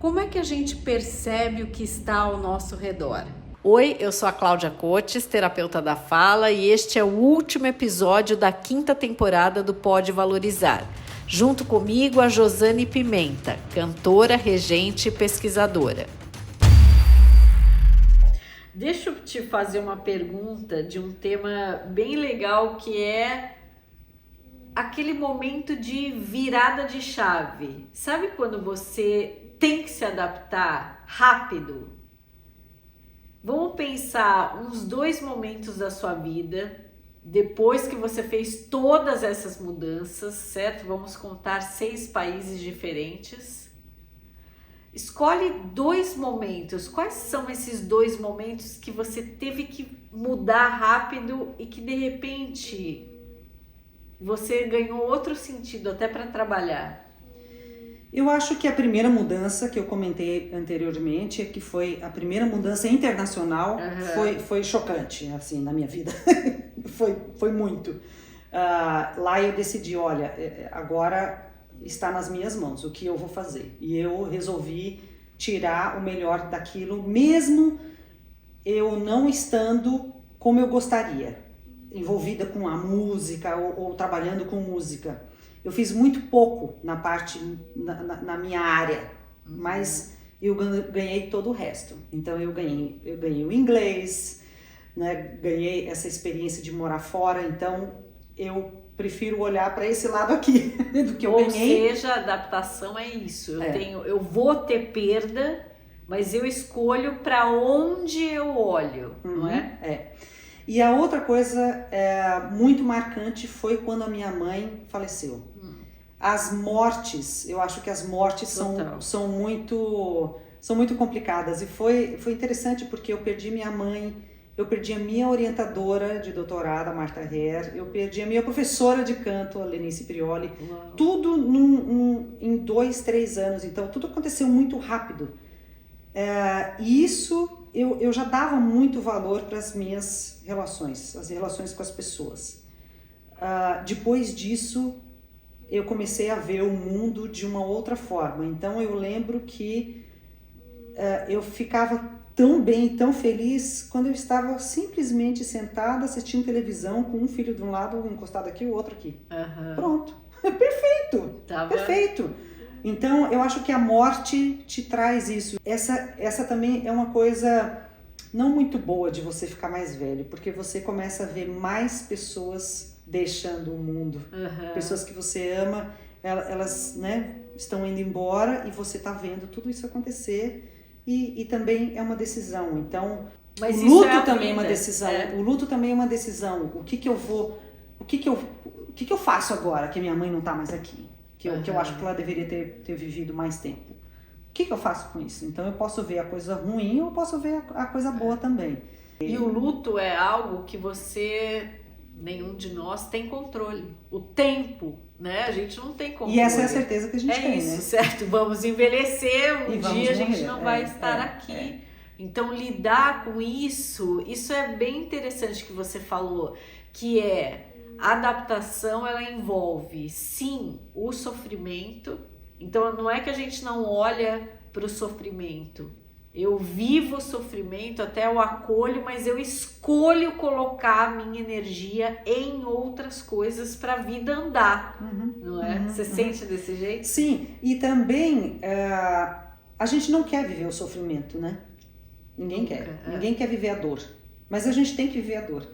Como é que a gente percebe o que está ao nosso redor? Oi, eu sou a Cláudia Cotes, terapeuta da fala, e este é o último episódio da 5ª temporada do Pode Valorizar. Junto comigo, a Josane Pimenta, cantora, regente e pesquisadora. Deixa eu te fazer uma pergunta de um tema bem legal, que é aquele momento de virada de chave. Sabe quando você tem que se adaptar rápido? Vamos pensar uns 2 momentos da sua vida, depois que você fez todas essas mudanças, certo? Vamos contar 6 países diferentes. Escolhe 2 momentos. Quais são esses 2 momentos que você teve que mudar rápido e que de repente você ganhou outro sentido até para trabalhar? Eu acho que a primeira mudança que eu comentei anteriormente, que foi a primeira mudança internacional, foi chocante, assim, na minha vida. foi muito. Lá eu decidi, olha, agora está nas minhas mãos o que eu vou fazer. E eu resolvi tirar o melhor daquilo, mesmo eu não estando como eu gostaria, envolvida com a música ou trabalhando com música. Eu fiz muito pouco na minha área, mas eu ganhei todo o resto. Então eu ganhei o inglês, né? Ganhei essa experiência de morar fora, então eu prefiro olhar para esse lado aqui do que eu ganhei. Ou seja, a adaptação é isso. Eu vou ter perda, mas eu escolho para onde eu olho, não é? E a outra coisa muito marcante foi quando a minha mãe faleceu. As mortes, eu acho que as mortes são muito complicadas. E foi interessante porque eu perdi minha mãe, eu perdi a minha orientadora de doutorado, a Marta Herr, eu perdi a minha professora de canto, a Lenice Prioli. Uau. Tudo em 2, 3 anos, então tudo aconteceu muito rápido. E isso eu já dava muito valor para as minhas relações, as relações com as pessoas. Depois disso, eu comecei a ver o mundo de uma outra forma. Então eu lembro que eu ficava tão bem, tão feliz quando eu estava simplesmente sentada assistindo televisão com um filho de um lado encostado aqui, o outro aqui. Pronto, perfeito, perfeito. Então eu acho que a morte te traz isso. Essa também é uma coisa não muito boa de você ficar mais velho, porque você começa a ver mais pessoas deixando o mundo. Pessoas que você ama, elas, né, estão indo embora e você está vendo tudo isso acontecer e também é uma decisão. Então, mas o luto também é uma decisão. O luto também é uma decisão. O que eu faço agora que minha mãe não está mais aqui? Que eu acho que ela deveria ter vivido mais tempo. O que eu faço com isso? Então eu posso ver a coisa ruim ou eu posso ver a coisa boa também. E o luto é algo que nenhum de nós tem controle. O tempo, né? A gente não tem controle. E essa é a certeza que a gente tem, isso, né? Certo? Vamos envelhecer, um dia a gente morrer. não vai estar aqui. Então lidar com isso é bem interessante que você falou, que a adaptação, ela envolve, sim, o sofrimento. Então não é que a gente não olha para o sofrimento. Eu vivo o sofrimento, até eu acolho, mas eu escolho colocar a minha energia em outras coisas para a vida andar, não é? Você sente desse jeito? Sim, e também a gente não quer viver o sofrimento, né? Ninguém quer. Ninguém quer viver a dor, mas a gente tem que viver a dor.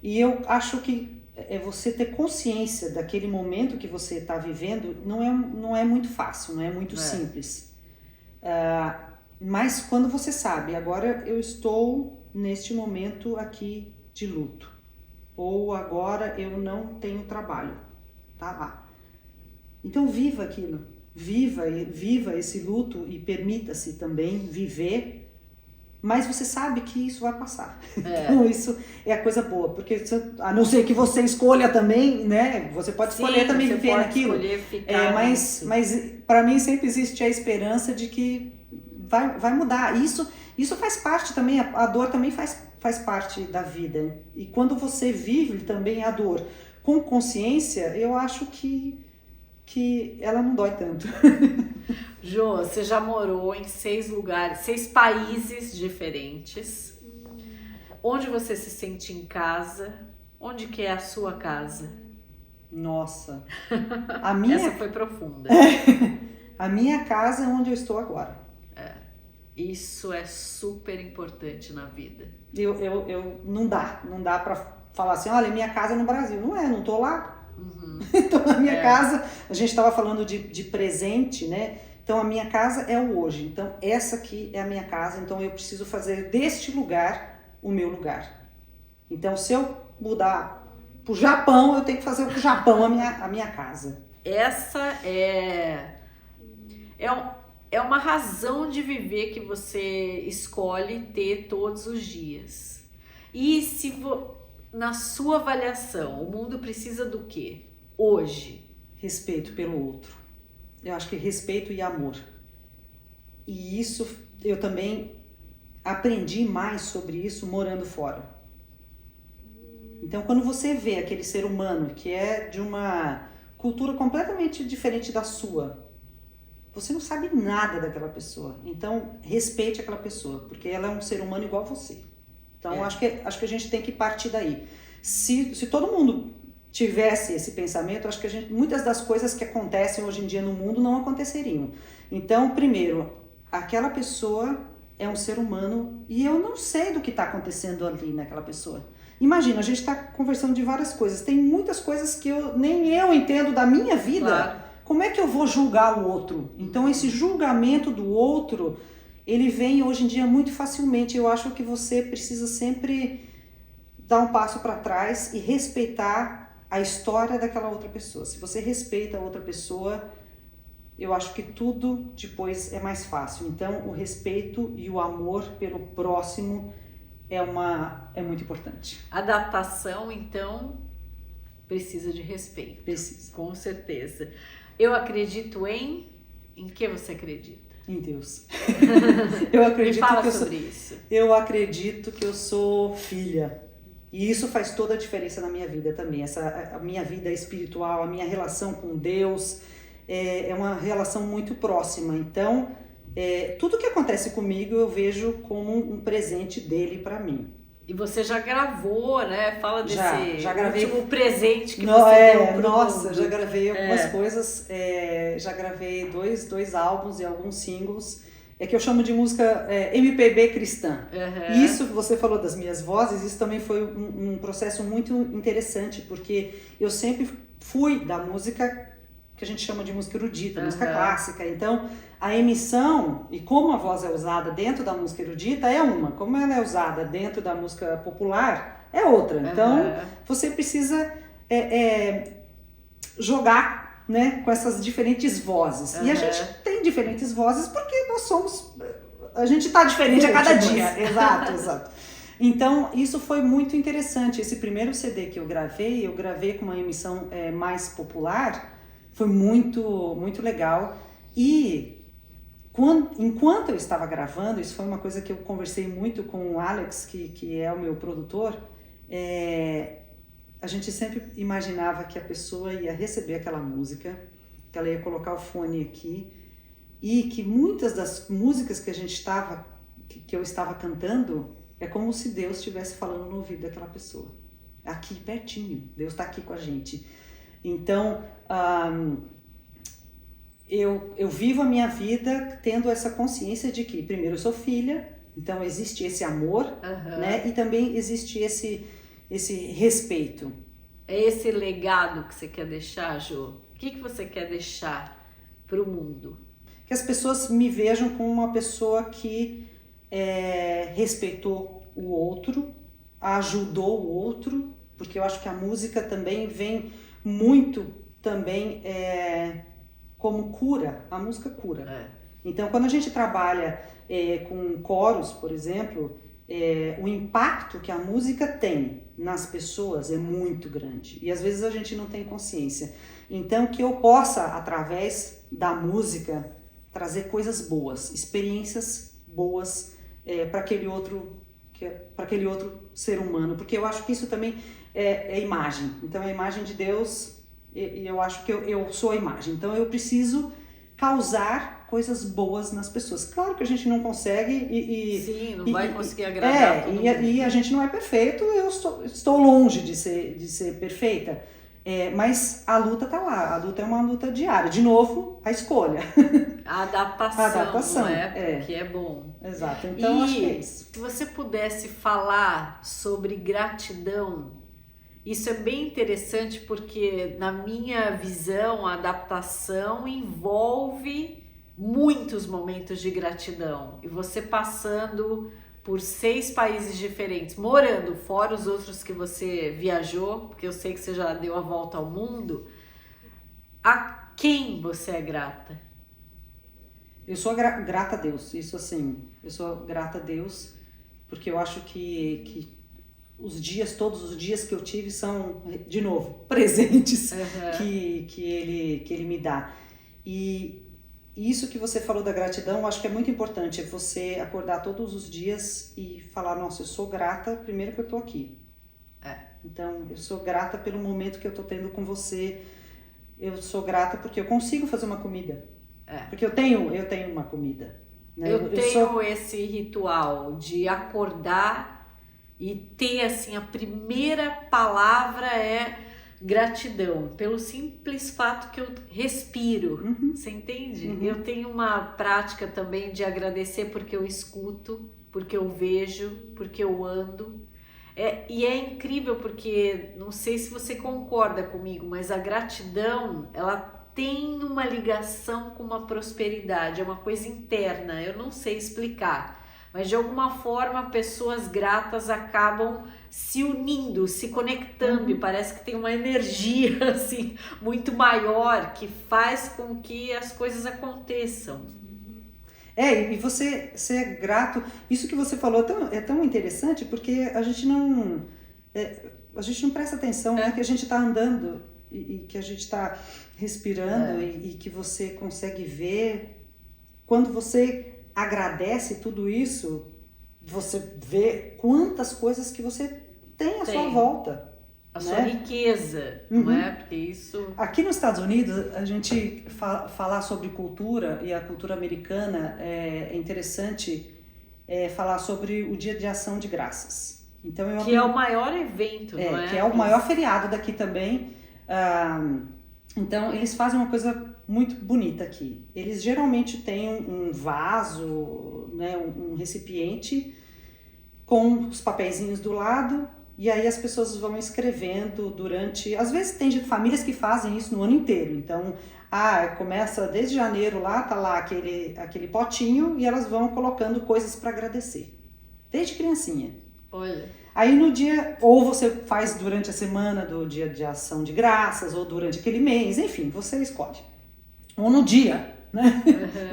E eu acho que você ter consciência daquele momento que você está vivendo não é muito fácil, não é muito simples. Mas quando você sabe, agora eu estou neste momento aqui de luto, ou agora eu não tenho trabalho, tá lá. Então viva aquilo, viva esse luto e permita-se também viver, mas você sabe que isso vai passar. Então isso é a coisa boa, porque a não ser que você escolha também, né? Você pode escolher também viver naquilo. Mas para mim sempre existe a esperança de que vai mudar. Isso faz parte também, a dor também faz parte da vida. E quando você vive também a dor com consciência, eu acho que que ela não dói tanto. Jô, você já morou em 6 lugares, 6 países diferentes. Onde você se sente em casa? Onde que é a sua casa? Nossa, Essa foi profunda. A minha casa é onde eu estou agora. Isso é super importante na vida. Não dá para falar assim, olha, minha casa é no Brasil. Não tô lá. Então a minha casa, a gente estava falando de presente, né? Então a minha casa é o hoje. Então essa aqui é a minha casa, então eu preciso fazer deste lugar o meu lugar. Então se eu mudar pro Japão, eu tenho que fazer pro Japão a minha casa. Essa é uma razão de viver que você escolhe ter todos os dias. E se na sua avaliação, o mundo precisa do quê? Hoje? Respeito pelo outro. Eu acho que respeito e amor. E isso eu também aprendi mais sobre isso morando fora. Então, quando você vê aquele ser humano que é de uma cultura completamente diferente da sua, você não sabe nada daquela pessoa. Então, respeite aquela pessoa, porque ela é um ser humano igual a você. Então, acho que a gente tem que partir daí. Se todo mundo tivesse esse pensamento, acho que muitas das coisas que acontecem hoje em dia no mundo não aconteceriam. Então, primeiro, aquela pessoa é um ser humano e eu não sei do que está acontecendo ali naquela pessoa. Imagina, a gente está conversando de várias coisas. Tem muitas coisas que nem eu entendo da minha vida. Claro. Como é que eu vou julgar o outro? Então, esse julgamento do outro, ele vem hoje em dia muito facilmente. Eu acho que você precisa sempre dar um passo para trás e respeitar a história daquela outra pessoa. Se você respeita a outra pessoa, eu acho que tudo depois é mais fácil. Então, o respeito e o amor pelo próximo é muito importante. Adaptação, então, precisa de respeito. Precisa. Com certeza. Eu acredito em que você acredita? Em Deus. Eu acredito. Me fala sobre isso. Eu acredito que eu sou filha. E isso faz toda a diferença na minha vida também. A minha vida espiritual, a minha relação com Deus é uma relação muito próxima. Então, tudo que acontece comigo eu vejo como um presente dele para mim. E você já gravou, né? Fala desse já gravei. Último presente que você deu pro Nossa, mundo. já gravei algumas coisas. Já gravei dois álbuns e alguns singles. Que eu chamo de música MPB cristã. Uhum. E isso que você falou das minhas vozes, isso também foi um processo muito interessante, porque eu sempre fui da música que a gente chama de música erudita, música clássica. Então, a emissão e como a voz é usada dentro da música erudita é uma, como ela é usada dentro da música popular é outra. Então, você precisa jogar, né, com essas diferentes vozes. E a gente tem diferentes vozes porque a gente está diferente a cada dia. Exato. Então, isso foi muito interessante. Esse primeiro CD que eu gravei com uma emissão mais popular, foi muito, muito legal. E enquanto eu estava gravando, isso foi uma coisa que eu conversei muito com o Alex, que é o meu produtor, a gente sempre imaginava que a pessoa ia receber aquela música, que ela ia colocar o fone aqui, e que muitas das músicas que eu estava cantando, é como se Deus estivesse falando no ouvido daquela pessoa. Aqui, pertinho, Deus está aqui com a gente. Então, eu vivo a minha vida tendo essa consciência de que, primeiro, eu sou filha, então existe esse amor, né? E também existe esse respeito. É esse legado que você quer deixar, Jô? O que você quer deixar para o mundo? Que as pessoas me vejam como uma pessoa que respeitou o outro, ajudou o outro, porque eu acho que a música também vem muito também como cura, a música cura. Então, quando a gente trabalha com coros, por exemplo, o impacto que a música tem nas pessoas é muito grande. E às vezes a gente não tem consciência. Então, que eu possa, através da música, trazer coisas boas, experiências boas para aquele outro ser humano. Porque eu acho que isso também é imagem. Então, a imagem de Deus e eu acho que eu sou a imagem. Então eu preciso causar coisas boas nas pessoas. Claro que a gente não consegue sim, não vai conseguir agradar todo mundo. E a gente não é perfeito, eu estou longe de ser perfeita. Mas a luta tá lá, a luta é uma luta diária. De novo, a escolha. A adaptação, que é bom. Exato, então acho que é isso. Se você pudesse falar sobre gratidão, isso é bem interessante porque na minha visão a adaptação envolve muitos momentos de gratidão. E você passando por 6 países diferentes, morando fora os outros que você viajou, porque eu sei que você já deu a volta ao mundo, a quem você é grata? Eu sou grata a Deus, isso assim, eu sou grata a Deus, porque eu acho que todos os dias que eu tive são, de novo, presentes que ele me dá. E isso que você falou da gratidão, eu acho que é muito importante, é você acordar todos os dias e falar, nossa, eu sou grata, primeiro que eu tô aqui. Então, eu sou grata pelo momento que eu tô tendo com você, eu sou grata porque eu consigo fazer uma comida. Porque eu tenho uma comida. Né? Eu tenho esse ritual de acordar e ter, assim, a primeira palavra é gratidão, pelo simples fato que eu respiro, você entende? Eu tenho uma prática também de agradecer porque eu escuto, porque eu vejo, porque eu ando. E é incrível porque, não sei se você concorda comigo, mas a gratidão, ela tem uma ligação com uma prosperidade, é uma coisa interna, eu não sei explicar. Mas de alguma forma pessoas gratas acabam se unindo, se conectando e parece que tem uma energia assim muito maior que faz com que as coisas aconteçam. E você ser grato, isso que você falou é tão interessante porque a gente não presta atenção, né, que a gente está andando e que a gente está respirando e que você consegue ver quando você agradece tudo isso, você vê quantas coisas que você tem à sua volta. A sua riqueza, não é? Porque isso... Aqui nos Estados Unidos, a gente falar sobre cultura, e a cultura americana é interessante falar sobre o Dia de Ação de Graças. Então, que é o maior evento, não é? Que é o maior feriado daqui também. Então, eles fazem uma coisa muito bonita aqui. Eles geralmente têm um vaso, né, um recipiente com os papeizinhos do lado, e aí as pessoas vão escrevendo durante... Às vezes tem famílias que fazem isso no ano inteiro. Então, começa desde janeiro lá, tá lá aquele potinho, e elas vão colocando coisas para agradecer. Desde criancinha. Olha... Aí no dia, ou você faz durante a semana do Dia de Ação de Graças, ou durante aquele mês, enfim, você escolhe. Ou no dia, né?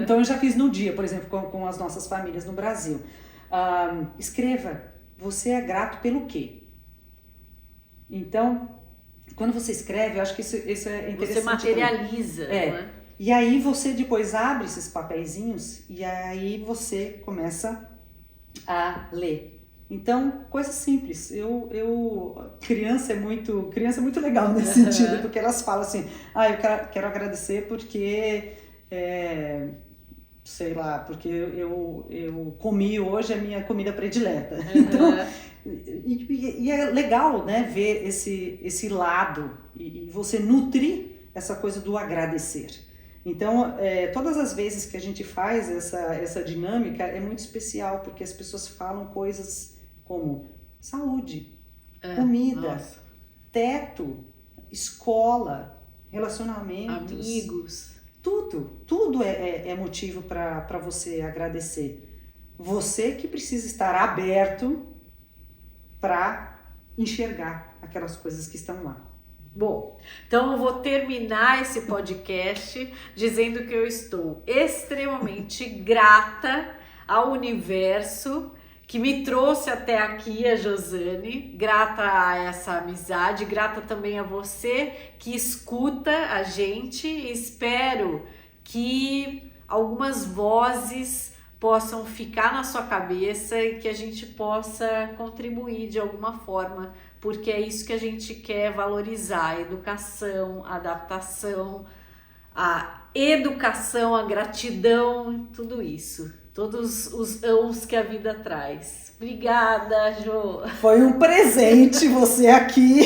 Então eu já fiz no dia, por exemplo, com as nossas famílias no Brasil. Escreva, você é grato pelo quê? Então, quando você escreve, eu acho que isso é interessante. Você materializa, não é? E aí você depois abre esses papeizinhos e aí você começa a ler. Então, coisa simples. Criança é muito legal nesse sentido, porque elas falam assim, eu quero agradecer porque, sei lá, porque eu comi hoje a minha comida predileta. Então, e é legal, né, ver esse lado e você nutrir essa coisa do agradecer. Então, todas as vezes que a gente faz essa dinâmica é muito especial, porque as pessoas falam coisas como saúde, comida, teto, escola, relacionamentos, amigos. Tudo é motivo para você agradecer. Você que precisa estar aberto para enxergar aquelas coisas que estão lá. Bom, então eu vou terminar esse podcast dizendo que eu estou extremamente grata ao universo que me trouxe até aqui, a Josane, grata a essa amizade, grata também a você que escuta a gente. Espero que algumas vozes possam ficar na sua cabeça e que a gente possa contribuir de alguma forma, porque é isso que a gente quer valorizar: a educação, a adaptação, a educação, a gratidão, tudo isso, todos os ãos que a vida traz. Obrigada, Jô. Foi um presente você aqui,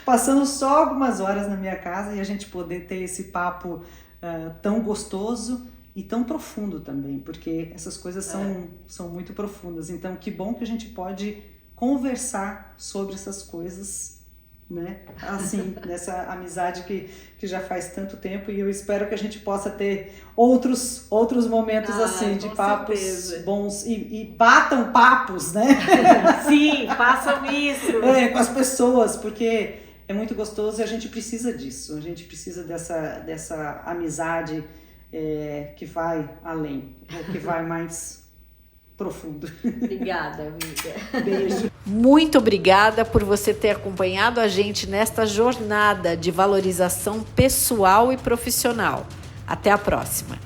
passando só algumas horas na minha casa e a gente poder ter esse papo tão gostoso e tão profundo também, porque essas coisas são muito profundas. Então, que bom que a gente pode conversar sobre essas coisas, né? Assim, nessa amizade que já faz tanto tempo, e eu espero que a gente possa ter outros momentos assim, de papos bons e batam papos, né? Sim, façam isso! Com as pessoas, porque é muito gostoso e a gente precisa disso, a gente precisa dessa amizade que vai além, que vai mais profundo. Obrigada, amiga. Beijo. Muito obrigada por você ter acompanhado a gente nesta jornada de valorização pessoal e profissional. Até a próxima.